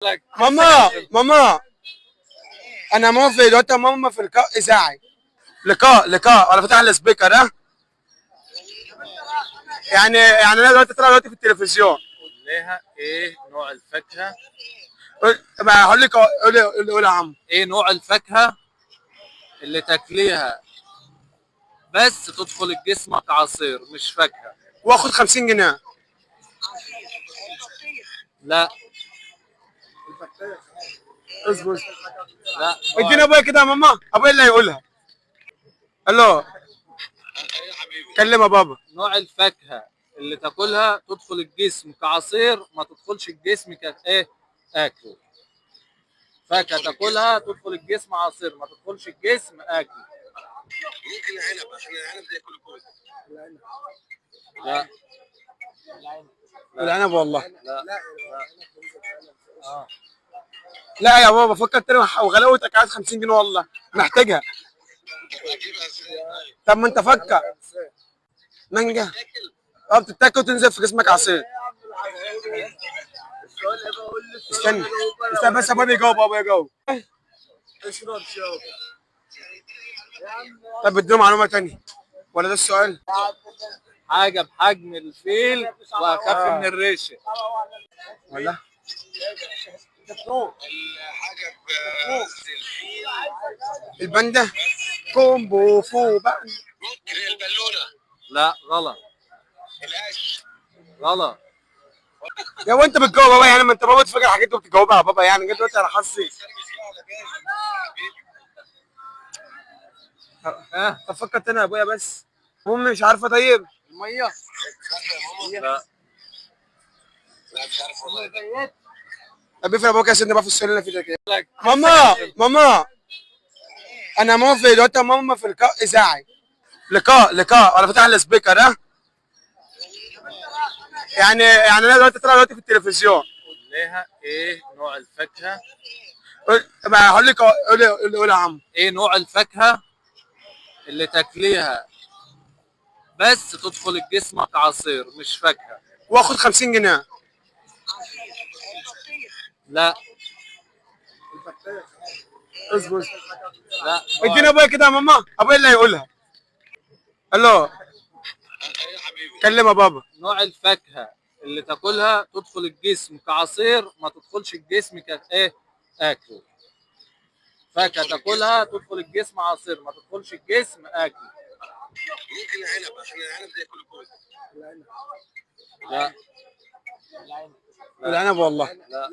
لك ماما انا موافق دلوقتي يا ماما في لقاء اذاعي. لقاء ولا فتح السبيكر ها؟ يعني انا دلوقتي طالع دلوقتي في التلفزيون. قول لها ايه نوع الفاكهة. ما هقول لك، قول يا عم. ايه نوع الفاكهة اللي تاكليها بس تدخل الجسم كعصير مش فاكهة. واخد 50 جنيه. لا اصبر. لا اديني ابويا كده يا ماما، ابويا اللي هيقولها. الو، كلم يا بابا. نوع الفاكهة اللي تاكلها تدخل الجسم كعصير ما تدخلش الجسم كايه اكل. فاكهة تاكلها تدخل الجسم عصير ما تدخلش الجسم اكل. ممكن العنب عشان العنب زي كل كوز. لا العنب والله. لا لا يا بابا، فكر تاني وغلاوتك عايز 50 جنيه والله محتاجها. اجيبها ازاي؟ طب ما انت فكر. مانجا. اه بتتاكل وتنزل في جسمك عصير. استنى بس ابويا بيجاوب، ابويا بيجاوب. اشرب شوف. طب اديله معلومه تانية ولا ده السؤال؟ حاجة بحجم الفيل واخف من الريشة. ولا حاجه بنفس الفيل. الباندا. كومبو فو بقى. ممكن البالونه. لا غلط. القش. غلط. يا وانت بتجاوب بابا يعني؟ ما انت بابا تفكر حاجات وبتجاوبها يا بابا، يعني جيت دلوقتي على حظي. ها طب فكر تاني يا ابويا بس. امي مش عارفه. طيب المية. لا لا مش عارف والله. طب افرق ابوك يا سيدنا بقى في السؤال اللي في كده. لك ماما انا موافق دلوقتي يا ماما في لقاء اذاعي. لقاء ولا فتح السبيكر ها؟ يعني انا دلوقتي طالع دلوقتي في التلفزيون. قول لها ايه نوع الفاكهة. ما هقول لك، قول يا عم. ايه نوع الفاكهة اللي تاكليها بس تدخل الجسم كعصير مش فاكهة. واخد 50 جنيه. لا اصبر. لا اديني ابويا كده يا ماما، ابويا اللي هيقولها. الو، يا حبيبي. كلم يا بابا. نوع الفاكهة اللي تاكلها تدخل الجسم كعصير ما تدخلش الجسم كايه اكل. فاكهة تاكلها تدخل الجسم عصير ما تدخلش الجسم اكل. ممكن العنب عشان العنب زي كل كوز. لا العنب والله. لا